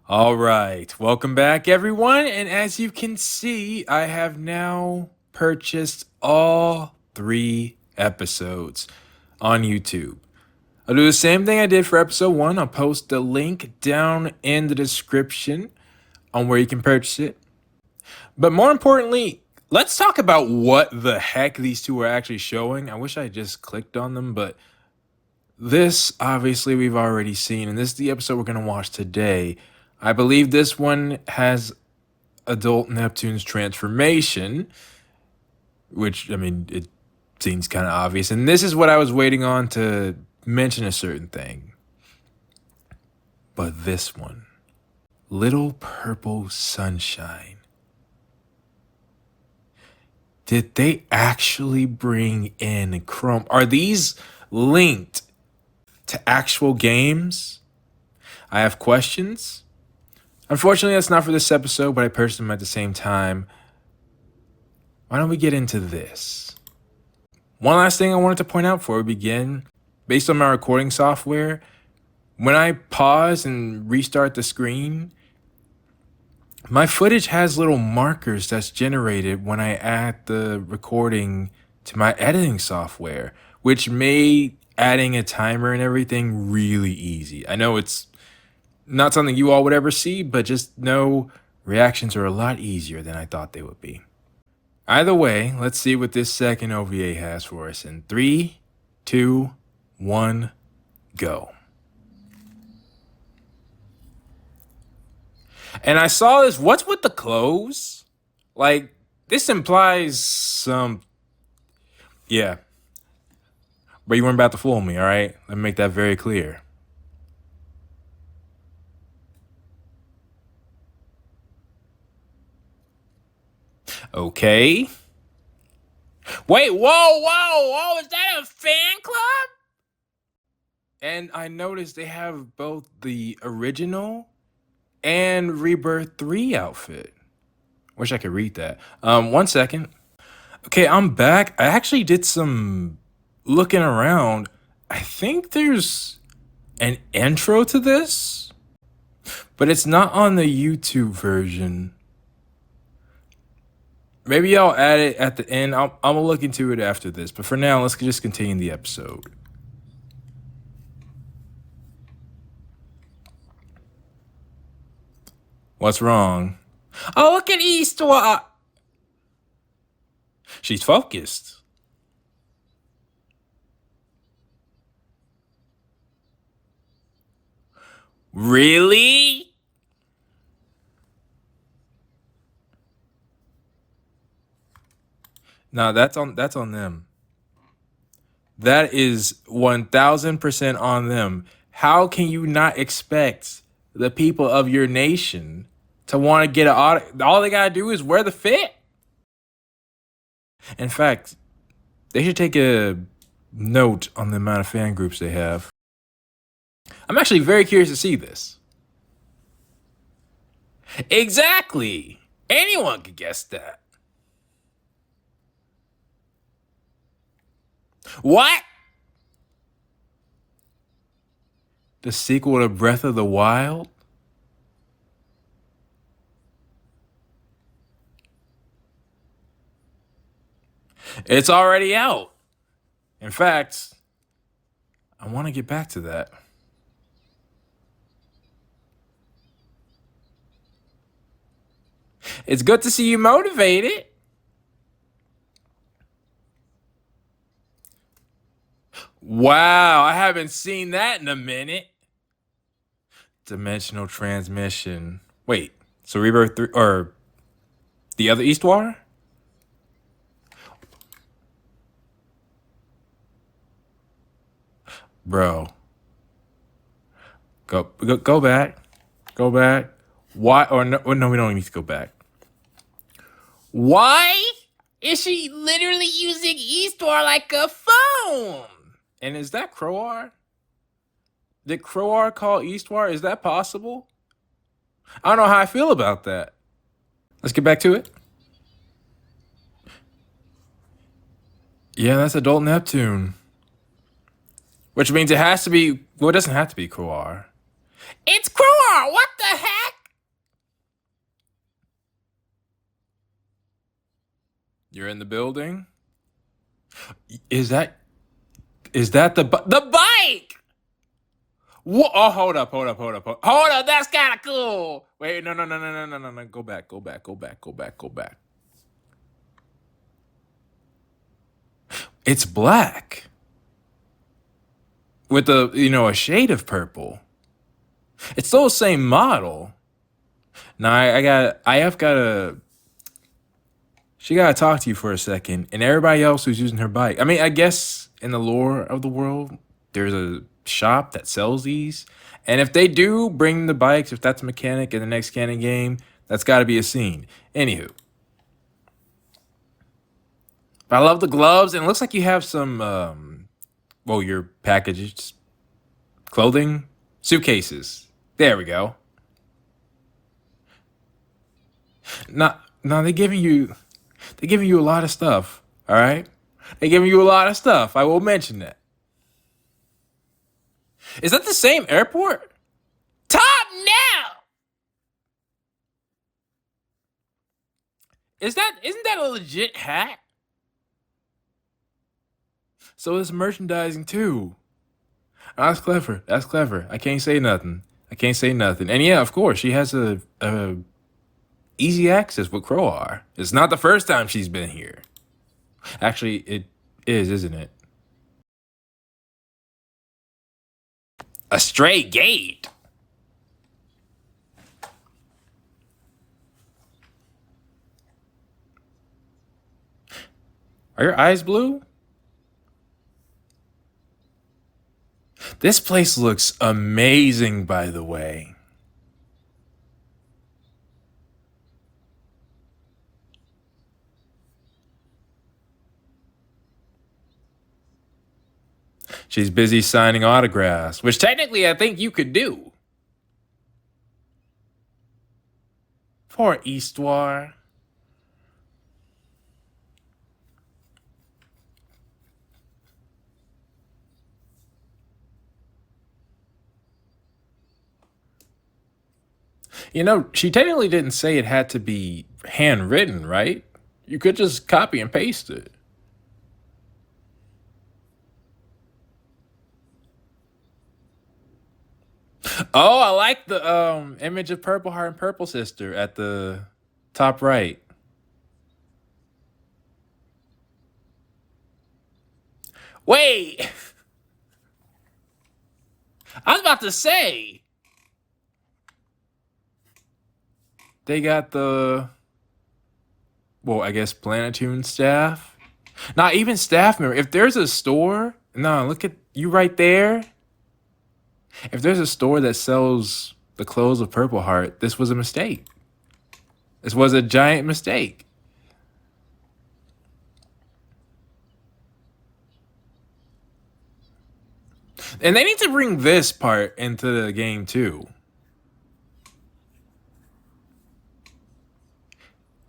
All right, welcome back, everyone. And as you can see, I have now purchased all 3 episodes on YouTube. I'll do the same thing I did for episode 1. I'll post the link down in the description on where you can purchase it. But more importantly, let's talk about what the heck these two are actually showing. I wish I just clicked on them, but this obviously we've already seen, and this is the episode we're going to watch today. I believe this one has adult Neptune's transformation, which, I mean, it seems kind of obvious. And this is what I was waiting on to mention a certain thing. But this one, Little Purple Sunshine. Did they actually bring in Chrome? Are these linked to actual games? I have questions. Unfortunately, that's not for this episode, but I purchased them at the same time. Why don't we get into this? One last thing I wanted to point out before we begin. Based on my recording software, when I pause and restart the screen, my footage has little markers that's generated when I add the recording to my editing software, which made adding a timer and everything really easy. I know it's not something you all would ever see, but just know reactions are a lot easier than I thought they would be. Either way, let's see what this second OVA has for us in 3, 2, 1, go. And I saw this, what's with the clothes? Like, this implies some, yeah. But you weren't about to fool me, all right? Let me make that very clear. Okay. Wait, whoa, is that a fan club? And I noticed they have both the original and Rebirth 3 outfit. Wish I could read that. 1 second. Okay, I'm back. I actually did some looking around. I think there's an intro to this, but it's not on the YouTube version. Maybe I'll add it at the end. I'll look into it after this. But for now, let's just continue the episode. What's wrong? Oh, look at Eastwa. She's focused. Really? No, that's on them. That is 1000% on them. How can you not expect the people of your nation to want to get an audit? All they gotta do is wear the fit. In fact, they should take a note on the amount of fan groups they have. I'm actually very curious to see this. Exactly. Anyone could guess that. What? The sequel to Breath of the Wild? It's already out. In fact, I want to get back to that. It's good to see you motivated. Wow, I haven't seen that in a minute. Dimensional transmission. Wait, so Rebirth 3 or the other Eastwar? Bro. Go back. Go back. Why or no, we don't need to go back. Why is she literally using Eastwar like a phone? And is that Croar? Did Croar call Eastwar? Is that possible? I don't know how I feel about that. Let's get back to it. Yeah, that's adult Neptune. Which means it has to be, well, it doesn't have to be Croar. It's Croar! What the heck? You're in the building? Is that the bike? What? Oh, hold up. That's kind of cool. Wait, no. Go back. It's black with a shade of purple. It's still the same model. Now IF gotta she gotta talk to you for a second, and everybody else who's using her bike. I mean, I guess in the lore of the world, there's a shop that sells these, and if they do bring the bikes, if that's a mechanic in the next canon game, that's got to be a scene. Anywho, but I love the gloves, and it looks like you have some your packages, clothing, suitcases. There we go. No, they're giving you a lot of stuff. All right, they're giving you a lot of stuff. I will mention that. Is that the same airport? Top now. Isn't that a legit hat? So it's merchandising too. That's clever. I can't say nothing. And yeah, of course, she has a easy access with Crowar. It's not the first time she's been here. Actually, it is, isn't it? A stray gate. Are your eyes blue? This place looks amazing, by the way. She's busy signing autographs, which technically I think you could do. Poor Histoire. She technically didn't say it had to be handwritten, right? You could just copy and paste it. Oh, I like the image of Purple Heart and Purple Sister at the top right. Wait, I was about to say they got I guess Planetoon staff. Not even staff member. If there's a store, no, look at you right there. If there's a store that sells the clothes of Purple Heart, this was a mistake. This was a giant mistake. And they need to bring this part into the game too.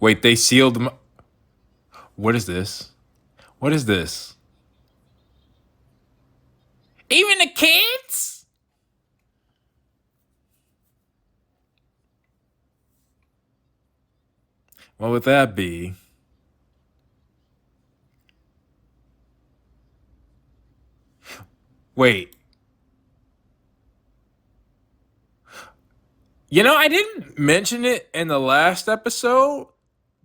Wait, they sealed them. What is this? What is this? Even the kids? What would that be? Wait. I didn't mention it in the last episode,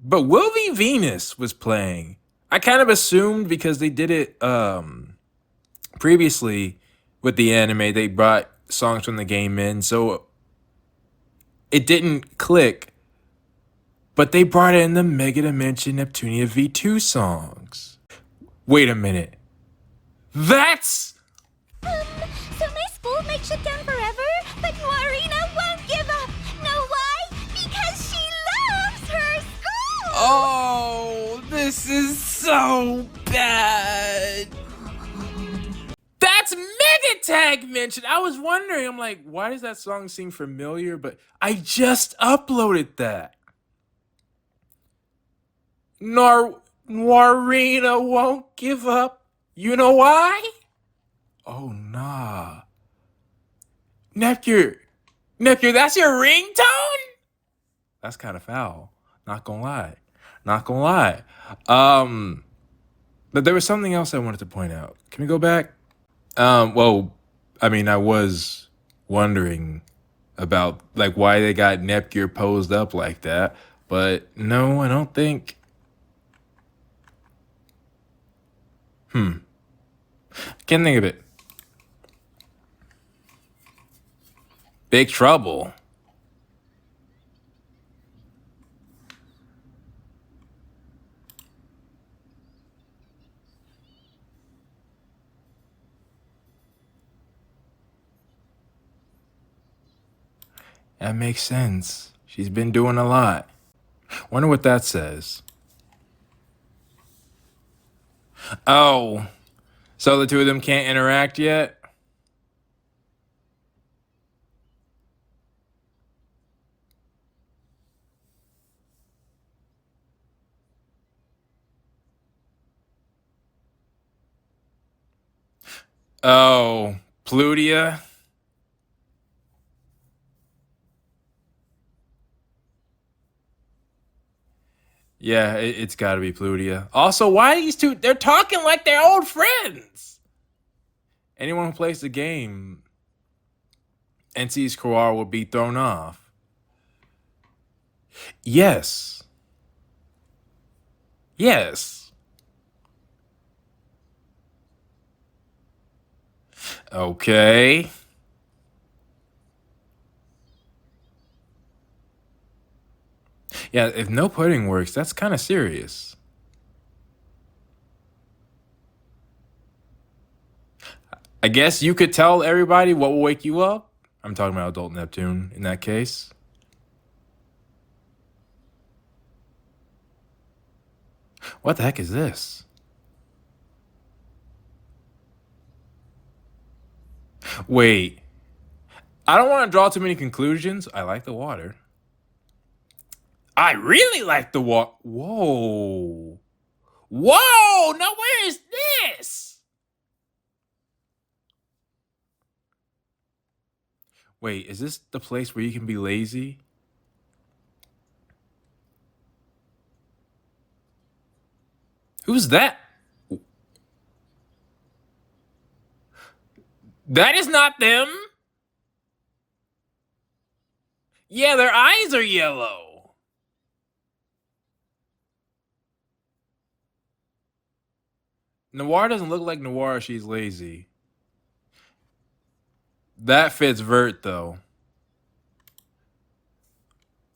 but Will V Venus was playing. I kind of assumed because they did it previously with the anime, they brought songs from the game in, so it didn't click. But they brought in the Mega Dimension Neptunia V2 songs. Wait a minute. That's... So my school might shut down forever, but Noirina won't give up. Know why? Because she loves her school! Oh, this is so bad. That's Mega Tag mentioned. I was wondering, I'm like, why does that song seem familiar? But I just uploaded that. Noirina won't give up. You know why? Oh, nah. Neptune, that's your ringtone? That's kind of foul. Not gonna lie. Not gonna lie. But there was something else I wanted to point out. Can we go back? Well, I mean, I was wondering about like why they got Nepgear posed up like that, but no, I don't think. Can't think of it. Big trouble. That makes sense. She's been doing a lot. Wonder what that says. Oh, so the two of them can't interact yet? Oh, Plutia? Yeah, it's got to be Plutia. Also, why are these two? They're talking like they're old friends. Anyone who plays the game and sees Krawar will be thrown off. Yes. Yes. Okay. Yeah, if no pudding works, that's kind of serious. I guess you could tell everybody what will wake you up. I'm talking about adult Neptune in that case. What the heck is this? Wait. I don't want to draw too many conclusions. I like the water. I really like the water. Whoa. Whoa! Now where is this? Wait, is this the place where you can be lazy? Who's that? That is not them. Yeah, their eyes are yellow. Noir doesn't look like Noir. She's lazy. That fits Vert, though.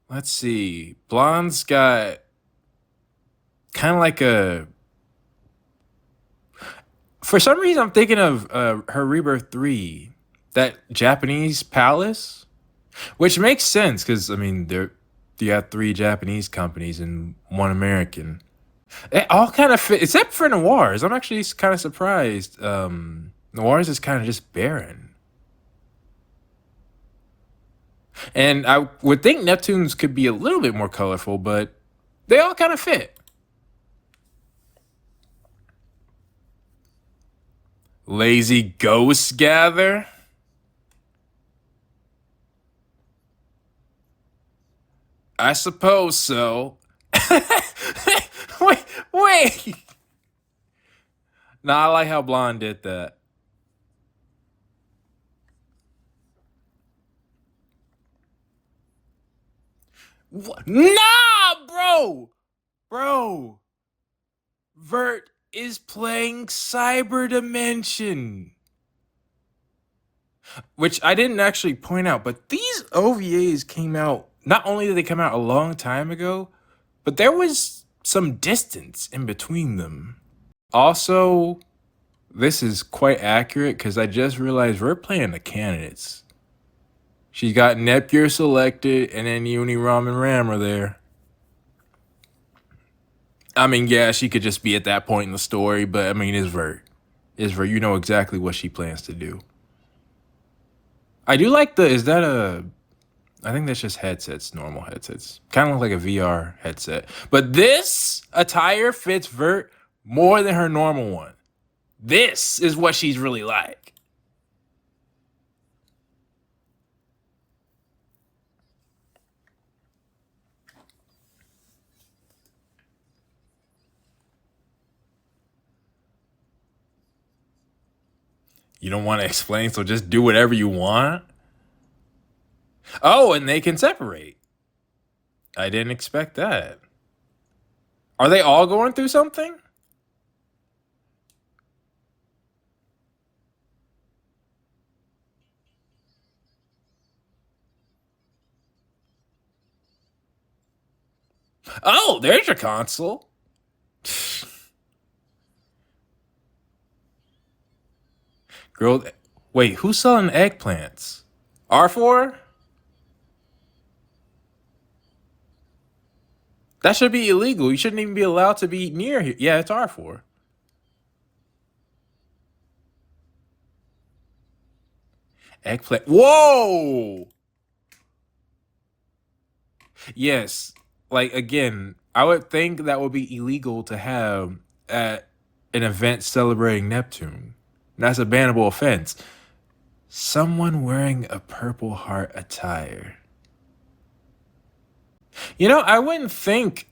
Let's see. Blonde's got kind of like a... For some reason, I'm thinking of her Rebirth 3. That Japanese palace. Which makes sense, because, I mean, you got 3 Japanese companies and 1 American. It all kind of fit, except for Noir's. I'm actually kind of surprised. Noir's is kind of just barren. And I would think Neptune's could be a little bit more colorful, but they all kind of fit. Lazy ghosts gather? I suppose so. wait. Nah, I like how Blonde did that. What? Nah, bro! Bro! Vert is playing Cyberdimension. Which I didn't actually point out, but these OVAs came out, not only did they come out a long time ago, but there was some distance in between them. Also, this is quite accurate because I just realized we're playing the candidates. She's got Nepgear selected, and then Uniram and Ram are there. I mean, yeah, she could just be at that point in the story, but I mean, it's Vert. It's Vert. You know exactly what she plans to do. I do like the, is that a, I think that's just headsets, normal headsets. Kind of look like a VR headset. But this attire fits Vert more than her normal one. This is what she's really like. You don't want to explain, so just do whatever you want? Oh, and they can separate. I didn't expect that. Are they all going through something? Oh, there's your console. Grilled. Wait, who's selling eggplants? R4? That should be illegal. You shouldn't even be allowed to be near here. Yeah, it's R4. Eggplant. Whoa! Yes. Like, again, I would think that would be illegal to have at an event celebrating Neptune. That's a bannable offense. Someone wearing a Purple Heart attire. You know, I wouldn't think.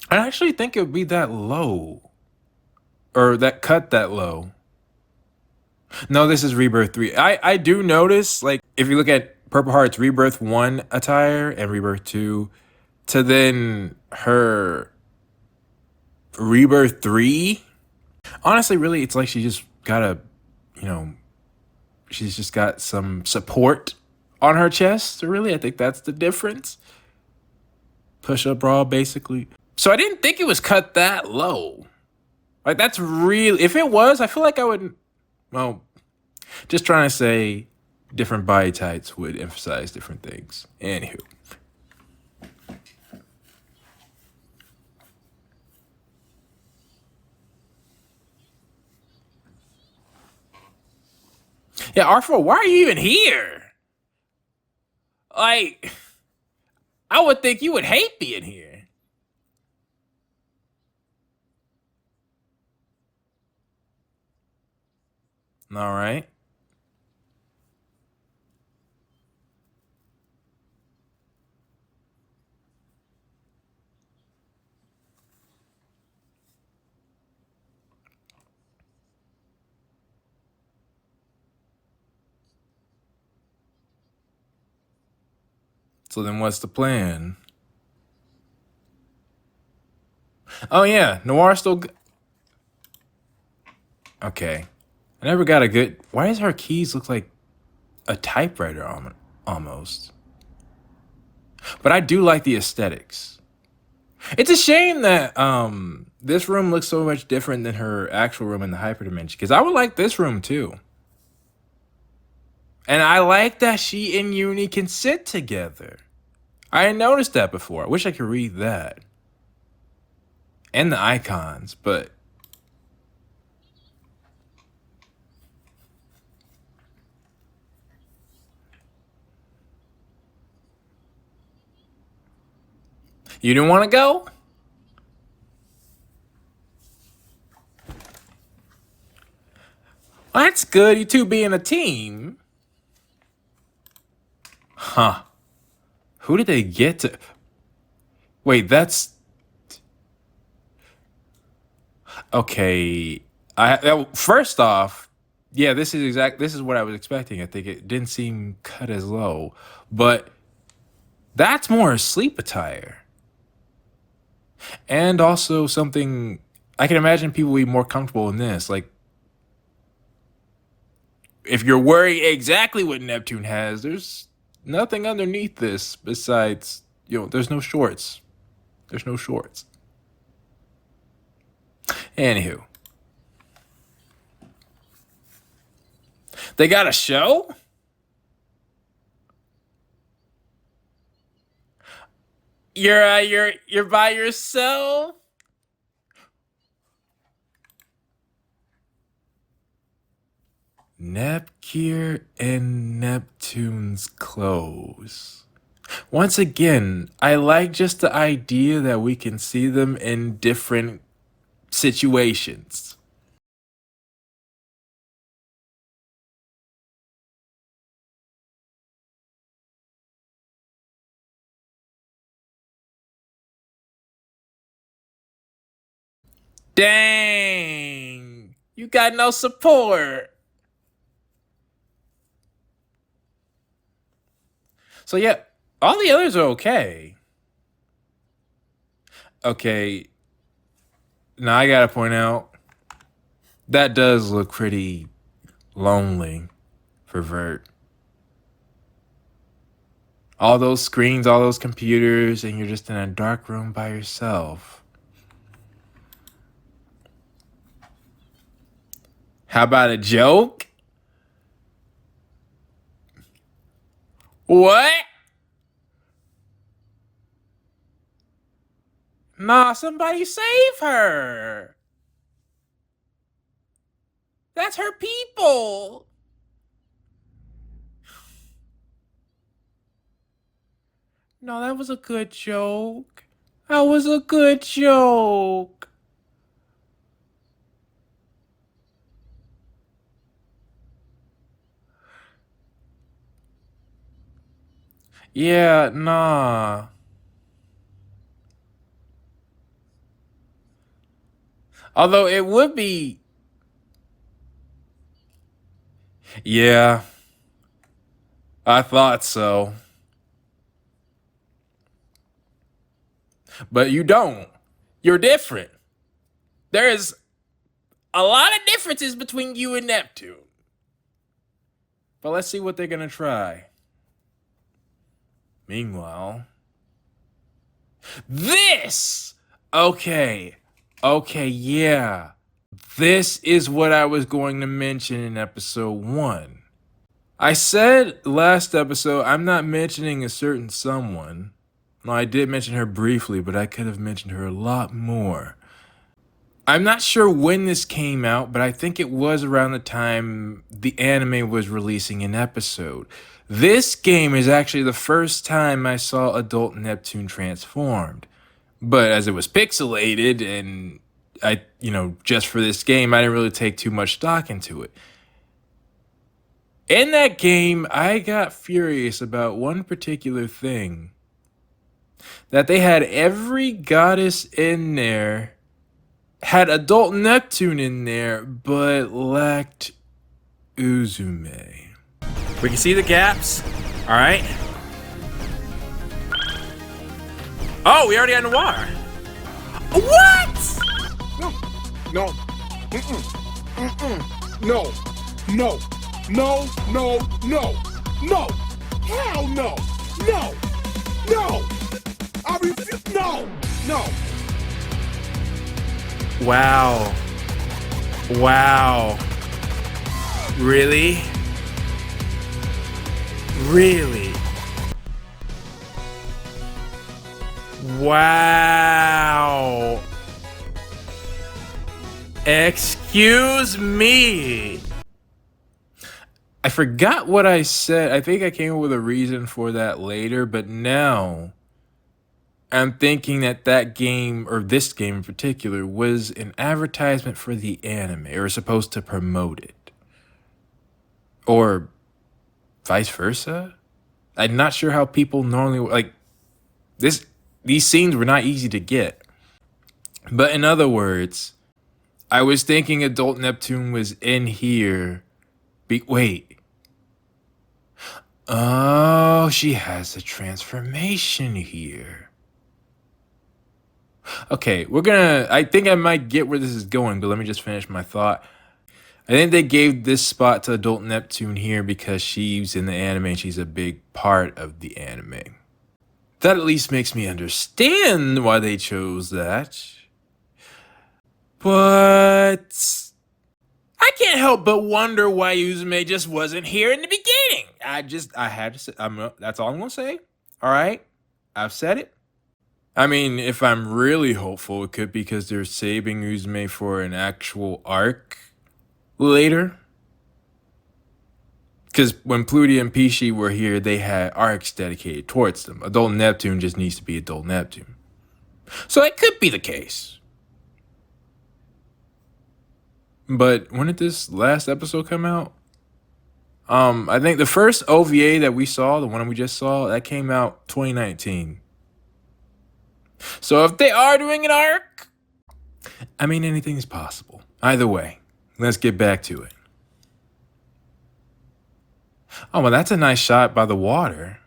I actually think it would be that low. Or that cut that low. No, this is Rebirth 3. I do notice, like, if you look at Purple Heart's Rebirth 1 attire and Rebirth 2, to then her Rebirth 3, honestly, really, it's like she just got a, you know, she's just got some support on her chest. Really, I think that's the difference. Push-up bra, basically. So I didn't think it was cut that low. Like, that's really, if it was, I feel like I would, well, just trying to say different body types would emphasize different things. Anywho. Yeah, R4, why are you even here? Like, I would think you would hate being here. All right. So then what's the plan? Oh, yeah. Noir still. Okay. I never got a good. Why does her keys look like a typewriter almost? But I do like the aesthetics. It's a shame that this room looks so much different than her actual room in the hyperdimension. Because I would like this room too. And I like that she and Uni can sit together. I didn't notice that before. I wish I could read that. And the icons, but you didn't want to go? Well, that's good. You two being a team. Huh. Who did they get to? Wait, that's okay. First off, yeah, this is what I was expecting. I think it didn't seem cut as low, but that's more sleep attire. And also something I can imagine people be more comfortable in this. Like if you're wearing exactly what Neptune has, there's nothing underneath this besides, there's no shorts. There's no shorts. Anywho. They got a show? You're by yourself? Nepgear and Neptune's clothes. Once again, I like just the idea that we can see them in different situations. Dang! You got no support. So yeah, all the others are okay. Okay, now I gotta point out that does look pretty lonely for Vert. All those screens, all those computers, and you're just in a dark room by yourself. How about a joke? What? Nah, somebody save her. That's her people. No, that was a good joke. That was a good joke. Yeah, nah. Although it would be. Yeah, I thought so. But you don't. You're different. There is a lot of differences between you and Neptune. But let's see what they're gonna try. Meanwhile, this! Okay. Okay, yeah. This is what I was going to mention in episode 1. I said last episode I'm not mentioning a certain someone. Well, I did mention her briefly, but I could have mentioned her a lot more. I'm not sure when this came out, but I think it was around the time the anime was releasing an episode. This game is actually the first time I saw adult Neptune transformed. But as it was pixelated and just for this game, I didn't really take too much stock into it. In that game, I got furious about one particular thing. That they had every goddess in there, had adult Neptune in there, but lacked Uzume. We can see the gaps, all right? Oh, we already underwater. What? No. Mm-mm. Mm-mm. No. No. No. No. No. No. Hell no. No. No. I refuse. No. No. Wow. Wow. Really? Really? Wow. Excuse me. I forgot what I said. I think I came up with a reason for that later, but now I'm thinking that that game, or this game in particular, was an advertisement for the anime, or supposed to promote it. Or vice versa? I'm not sure how people normally, like, these scenes were not easy to get. But in other words, I was thinking adult Neptune was in here. Wait. Oh, she has a transformation here. Okay, I think I might get where this is going, but let me just finish my thought. I think they gave this spot to adult Neptune here because she's in the anime and she's a big part of the anime. That at least makes me understand why they chose that. But I can't help but wonder why Uzume just wasn't here in the beginning. I had to say, that's all I'm gonna say. All right, I've said it. I mean, if I'm really hopeful, it could be because they're saving Uzume for an actual arc later. Because when Pluty and Pishi were here, they had arcs dedicated towards them. Adult Neptune just needs to be adult Neptune. So it could be the case. But when did this last episode come out? I think the first OVA that we saw, the one we just saw, that came out 2019. So if they are doing an arc, I mean, anything is possible. Either way, let's get back to it. Oh, well, that's a nice shot by the water.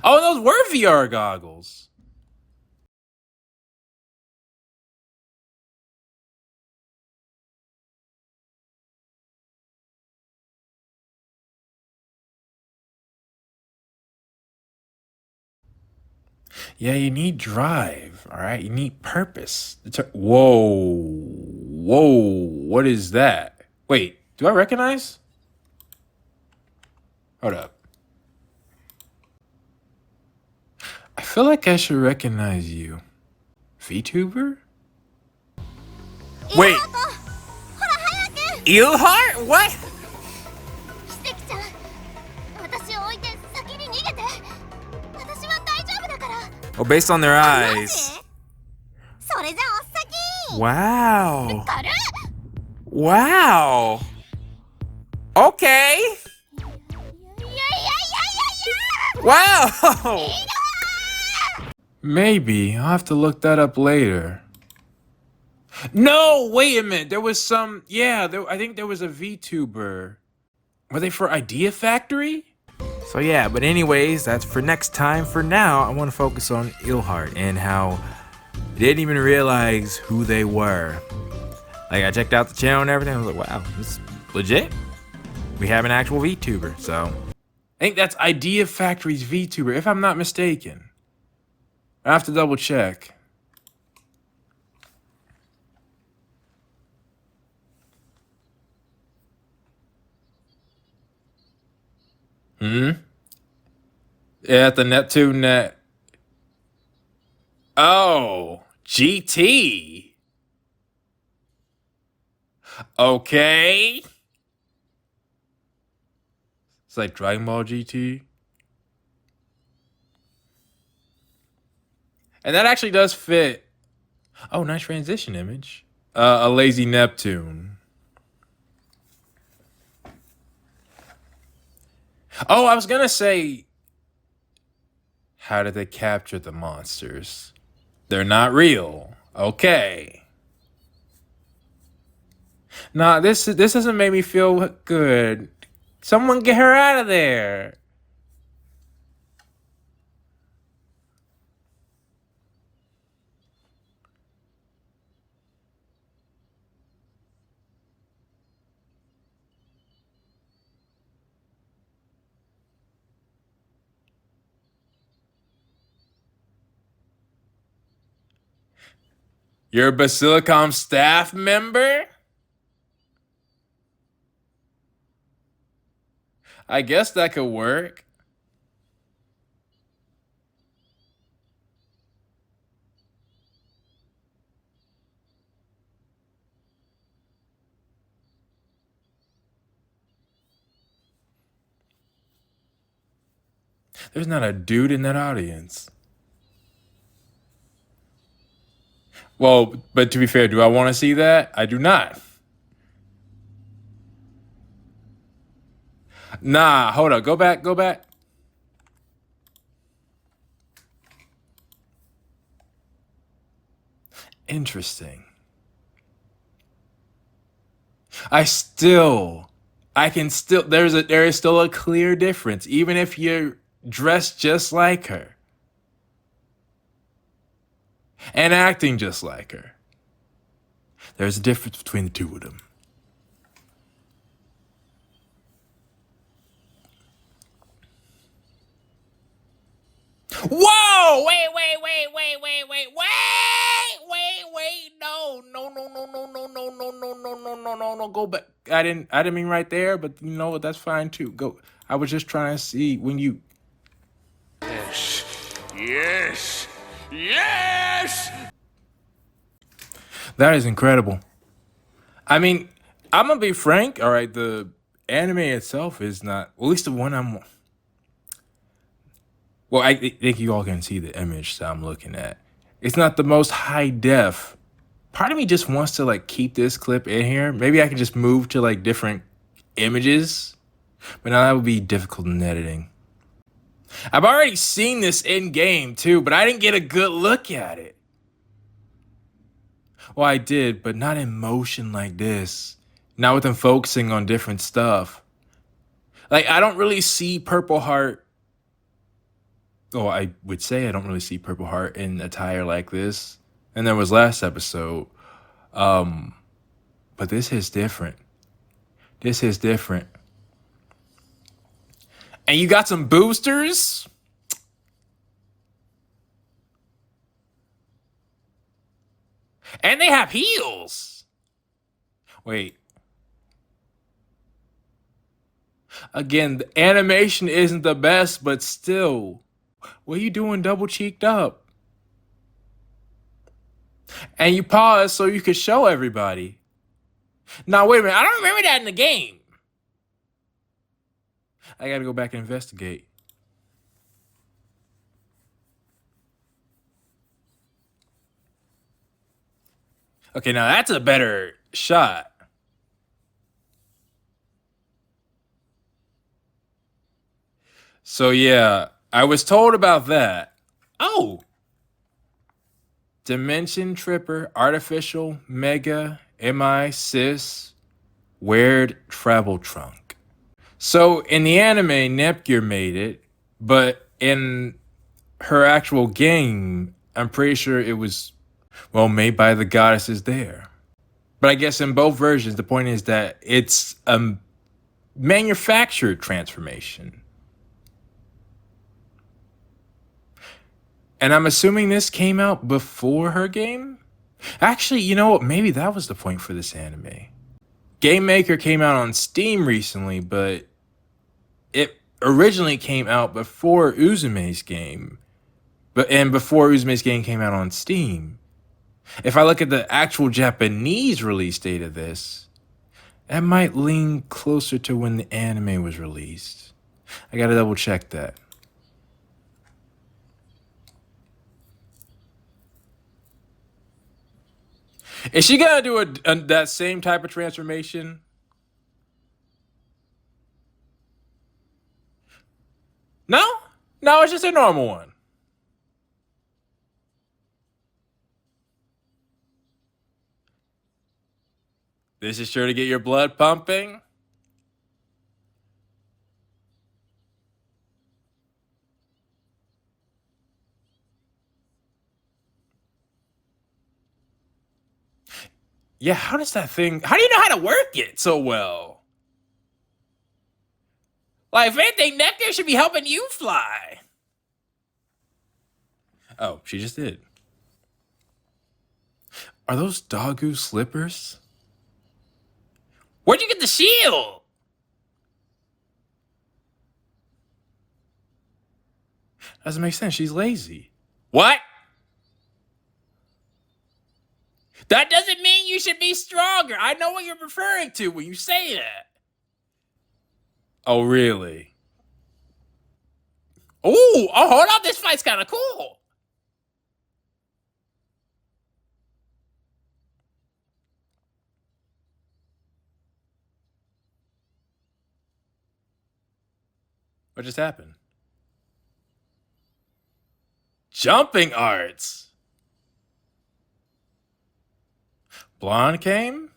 Oh, those were VR goggles. Yeah, you need drive, all right? You need purpose. Whoa. Whoa. What is that? Wait, do I recognize? Hold up. I feel like I should recognize you. VTuber? Wait. ほら早く Ilhart? What? 奇跡ちゃん私を置いて先に逃げて私は大丈夫だから Oh, based on their マ eyes. ジそれじゃお先 Wow. 軽っ Wow. Okay. いやいやいやいや Wow. Maybe. I'll have to look that up later. No, wait a minute. There was some. Yeah, I think there was a VTuber. Were they for Idea Factory? So yeah, but anyways, that's for next time. For now, I want to focus on Ilhart and how I didn't even realize who they were. Like, I checked out the channel and everything. I was like, wow, this is legit. We have an actual VTuber, so. I think that's Idea Factory's VTuber, if I'm not mistaken. I have to double check. Yeah, the Neptune Net. Oh, GT. Okay. It's like Dragon Ball GT. And that actually does fit. Oh, nice transition image. A lazy Neptune. Oh, I was gonna say, how did they capture the monsters? They're not real. Okay. Nah, this doesn't make me feel good. Someone get her out of there. You're a Basilicom staff member? I guess that could work. There's not a dude in that audience. Well, but to be fair, do I want to see that? I do not. Nah, hold up. Go back, go back. Interesting. I can still, there is still a clear difference, even if you're dressed just like her and acting just like her. There's a difference between the two of them. Whoa! Wait! No. Go back. I didn't mean right there, but you know what? That's fine too. Go. I was just trying to see when you. Yes. That is incredible. I mean, I'm gonna be frank. All right, the anime itself is not. At least the one I'm. Well, I think you all can see the image that I'm looking at. It's not the most high def. Part of me just wants to like keep this clip in here. Maybe I can just move to like different images, but now that would be difficult in editing. I've already seen this in game too, but I didn't get a good look at it. Well, I did, but not in motion like this. Not with them focusing on different stuff. Like, I don't really see Purple Heart Oh, I would say I don't really see Purple Heart in attire like this. And there was last episode. But this is different. This is different. And you got some boosters? And they have heels. Wait. Again, the animation isn't the best, but still. What are you doing double cheeked up? And you pause so you could show everybody. Now, wait a minute. I don't remember that in the game. I gotta go back and investigate. Okay, now that's a better shot. So yeah, I was told about that. Oh! Dimension Tripper, Artificial, Mega, MI, Sis, Weird Travel Trunk. So in the anime, Nepgear made it, but in her actual game, I'm pretty sure it was, well, made by the goddesses there. But I guess in both versions, the point is that it's a manufactured transformation. And I'm assuming this came out before her game? Actually, you know what? Maybe that was the point for this anime. Game Maker came out on Steam recently, but it originally came out before Uzume's game. And before Uzume's game came out on Steam. If I look at the actual Japanese release date of this, that might lean closer to when the anime was released. I gotta double check that. Is she gonna do that same type of transformation? No? No, it's just a normal one. This is sure to get your blood pumping. Yeah, how does that thing... How do you know how to work it so well? Like, if anything, Nectar should be helping you fly. Oh, she just did. Are those Dogu slippers? Where'd you get the shield? Doesn't make sense. She's lazy. What? That doesn't mean you should be stronger. I know what you're referring to when you say that. Oh, really? Oh, hold on. This fight's kind of cool. What just happened? Jumping arts. Blonde came?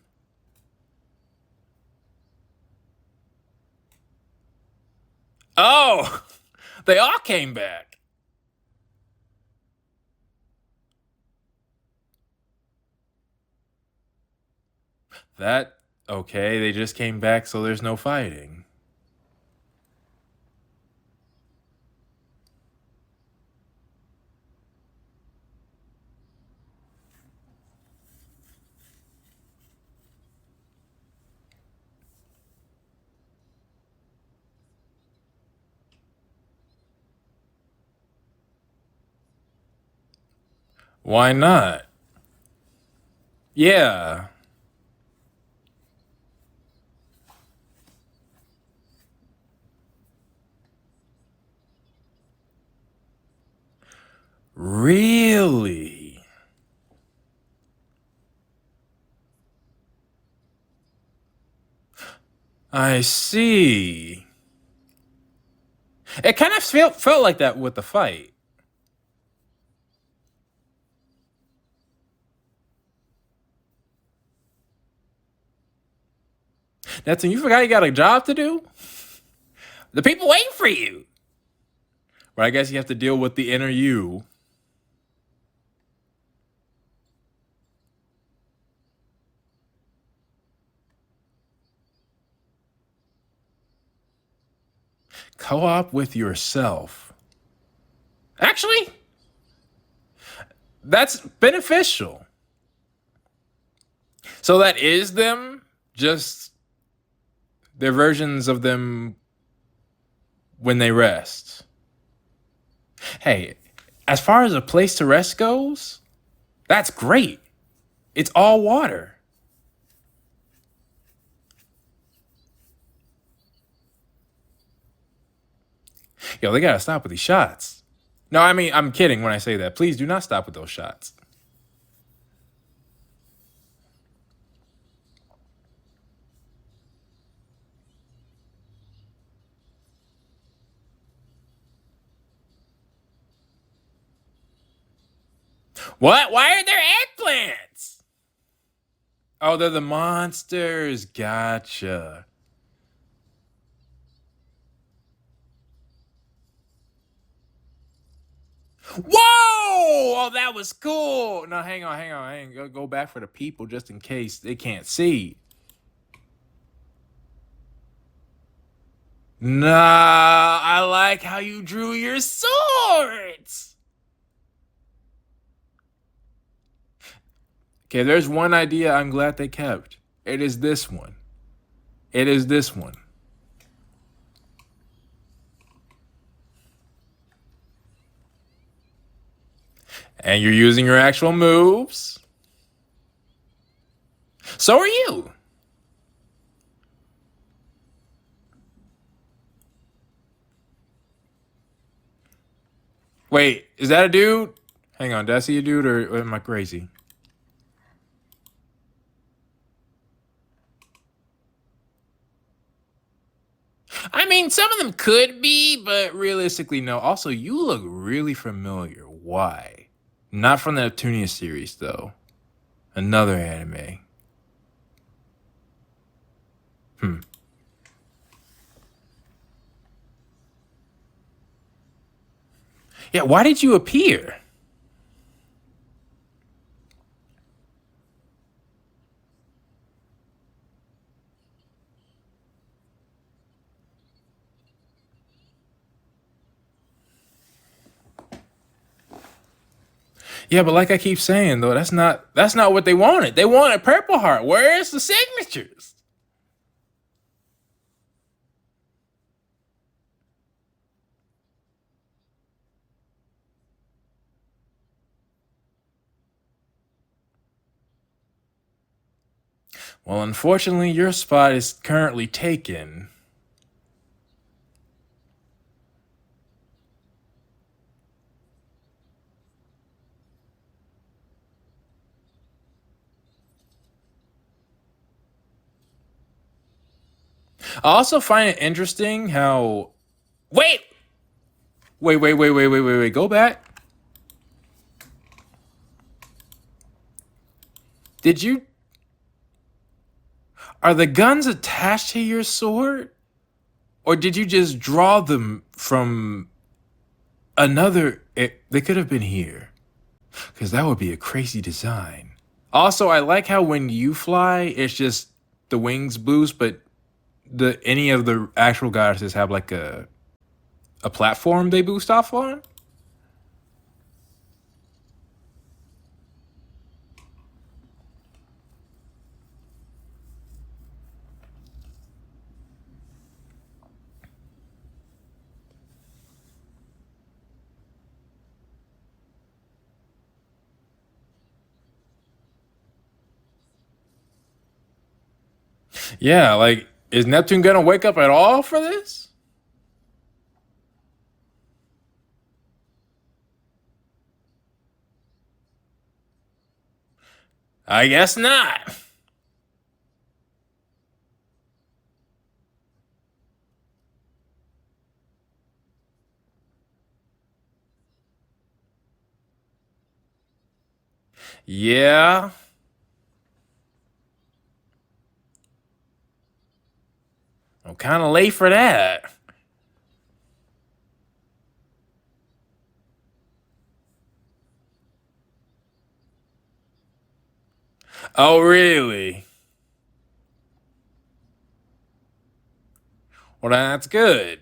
Oh, they all came back. That, okay, they just came back, so there's no fighting. Why not? Yeah. Really? I see. It kind of felt like that with the fight. That's when you forgot you got a job to do? The people waiting for you. But I guess you have to deal with the inner you. Co-op with yourself. Actually, that's beneficial. So that is them, just their versions of them when they rest. Hey, as far as a place to rest goes, that's great. It's all water. Yo, they gotta stop with these shots. No, I mean, I'm kidding when I say that. Please do not stop with those shots. What? Why are there eggplants? Oh, they're the monsters. Gotcha. Whoa! Oh, that was cool. No, hang on. Go back for the people just in case they can't see. Nah, I like how you drew your swords. Okay, there's one idea I'm glad they kept. It is this one. It is this one. And you're using your actual moves. So are you. Wait, is that a dude? Hang on, did I see a dude or am I crazy? I mean, some of them could be, but realistically, no. Also, you look really familiar. Why? Not from the Neptunia series, though. Another anime. Yeah, why did you appear? Yeah, but like I keep saying though, that's not what they wanted. They wanted Purple Heart. Where's the signatures? Well, unfortunately, your spot is currently taken. I also find it interesting how. Wait! Wait. Go back. Did you. Are the guns attached to your sword? Or did you just draw them from another. They could have been here. Because that would be a crazy design. Also, I like how when you fly, it's just the wings boost, but any of the actual goddesses have like a platform they boost off on. Yeah, like is Neptune gonna wake up at all for this? I guess not. Yeah. I'm kind of late for that. Oh, really? Well, that's good.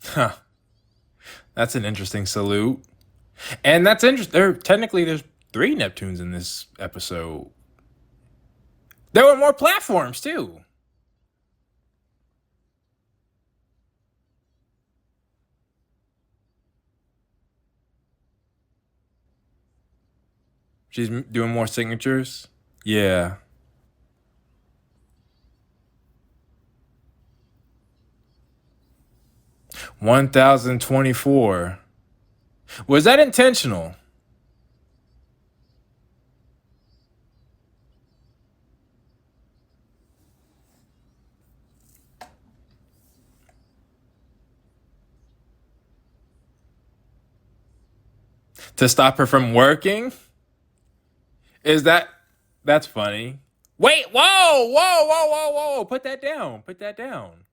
Huh. That's an interesting salute. And that's interesting. There's 3 Neptunes in this episode. There were more platforms too. She's doing more signatures. Yeah. 1024. Was that intentional? To stop her from working? Is that's funny. Wait, whoa. Put that down. Put that down.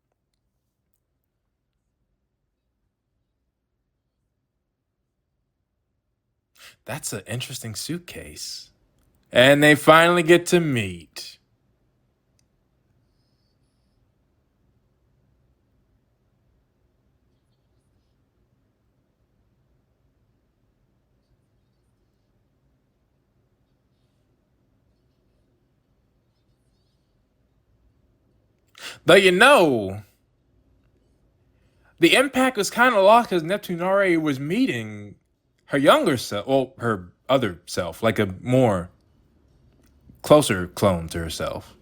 That's an interesting suitcase. And they finally get to meet. But the impact was kind of lost because Neptune already was meeting her younger self, well, her other self, like a more closer clone to herself.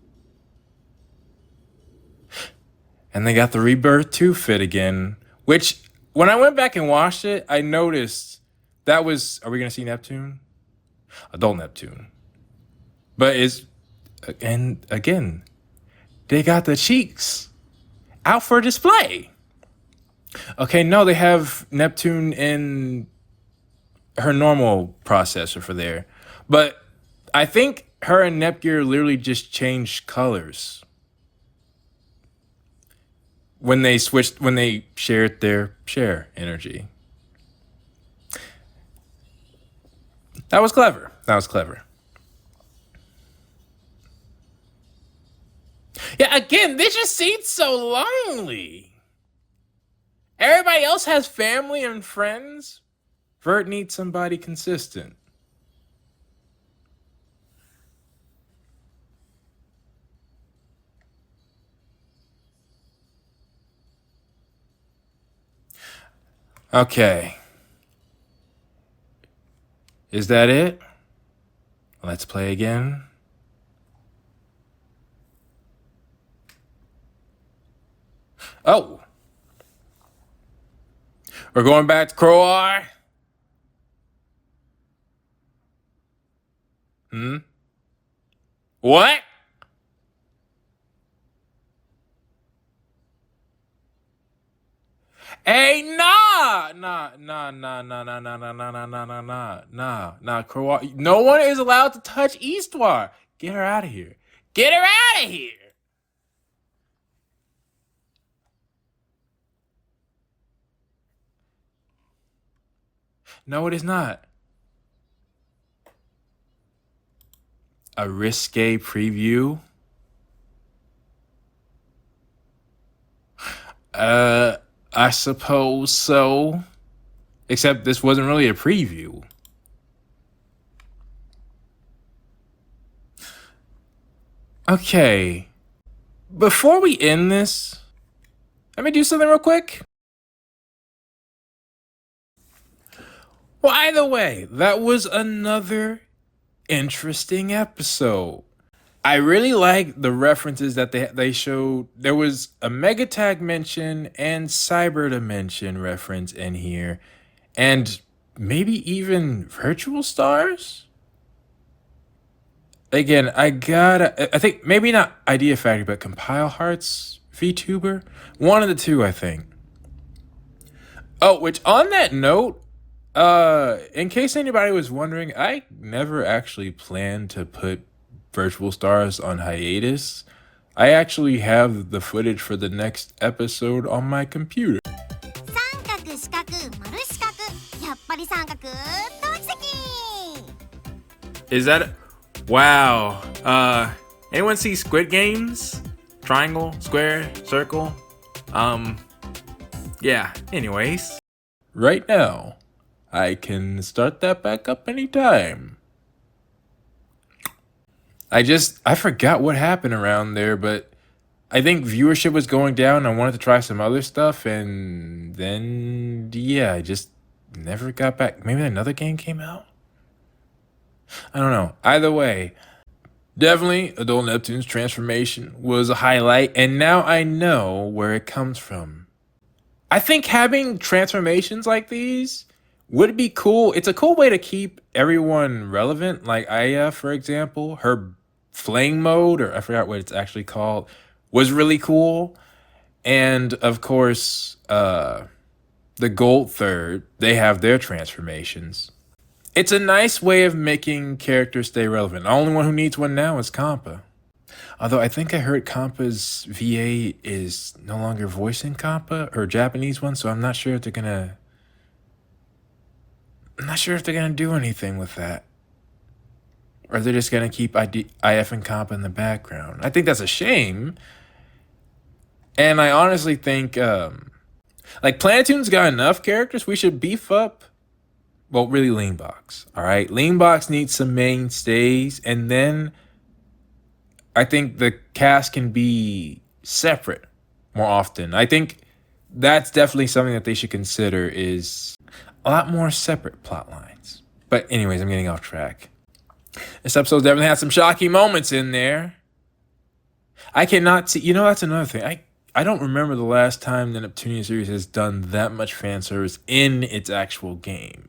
And they got the Rebirth 2 fit again, which when I went back and watched it, I noticed that was, are we going to see Neptune? Adult Neptune. But and again, they got the cheeks out for display. Okay, no, they have Neptune in her normal processor for there. But I think her and Nepgear literally just changed colors when they shared their share energy. That was clever. Yeah, again, they just seem so lonely. Everybody else has family and friends. Vert needs somebody consistent. Okay. Is that it? Let's play again. Oh. We're going back to Croar. What? Hey, nah, Croar. No one is allowed to touch Eastwar. Get her out of here. Get her out of here. No, it is not. A risque preview? I suppose so. Except this wasn't really a preview. Okay. Before we end this, let me do something real quick. Well, either way, that was another interesting episode. I really like the references that they showed. There was a Megatag mention and Cyber Dimension reference in here, and maybe even Virtual Stars. Again, I think maybe not Idea Factory, but Compile Hearts VTuber. One of the two, I think. Oh, which on that note, in case anybody was wondering, I never actually planned to put Virtual Stars on hiatus. I actually have the footage for the next episode on my computer. 三角四角丸四角やっぱり三角同時積 Is that wow? Anyone see Squid Games? Triangle, square, circle? Yeah. Anyways, right now, I can start that back up anytime. I forgot what happened around there, but I think viewership was going down. I wanted to try some other stuff, and then yeah, I just never got back. Maybe another game came out. I don't know. Either way, definitely Adult Neptune's transformation was a highlight, and now I know where it comes from. I think having transformations like these would be cool. It's a cool way to keep everyone relevant. Like Aya, for example, her flame mode, or I forgot what it's actually called, was really cool. And of course, the Gold Third, they have their transformations. It's a nice way of making characters stay relevant. The only one who needs one now is Compa. Although I think I heard Compa's VA is no longer voicing Compa, or Japanese one, so I'm not sure if they're gonna do anything with that. Or they're just gonna keep IF and Compa in the background. I think that's a shame. And I honestly think like Planetoon's got enough characters. We should beef up. Well, really, Leanbox. All right, Leanbox needs some mainstays, and then I think the cast can be separate more often. I think that's definitely something that they should consider, is a lot more separate plot lines. But anyways, I'm getting off track. This episode definitely had some shocking moments in there. I cannot see, that's another thing. I don't remember the last time the Neptunia series has done that much fan service in its actual game.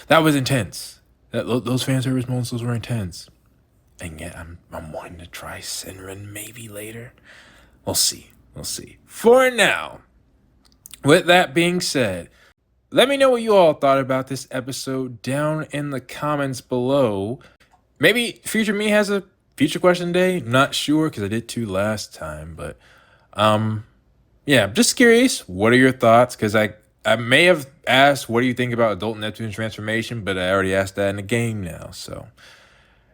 That was intense. Those fan service moments, those were intense. And yet I'm wanting to try Sinrin maybe later. We'll see. For now, with that being said, let me know what you all thought about this episode down in the comments below. Maybe Future Me has a future question day. Not sure, because I did 2 last time. But yeah, just curious. What are your thoughts? Because I may have asked, what do you think about Adult Neptune's transformation? But I already asked that in the game now. So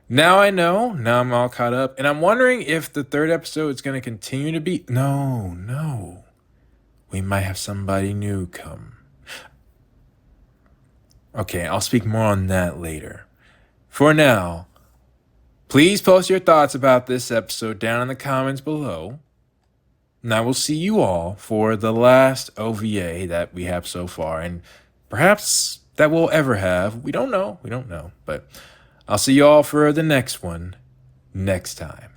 now I know. Now I'm all caught up. And I'm wondering if the 3rd episode is going to continue to be... No. We might have somebody new come. Okay, I'll speak more on that later. For now, please post your thoughts about this episode down in the comments below. And I will see you all for the last OVA that we have so far, and perhaps that we'll ever have. We don't know. But I'll see you all for the next one next time.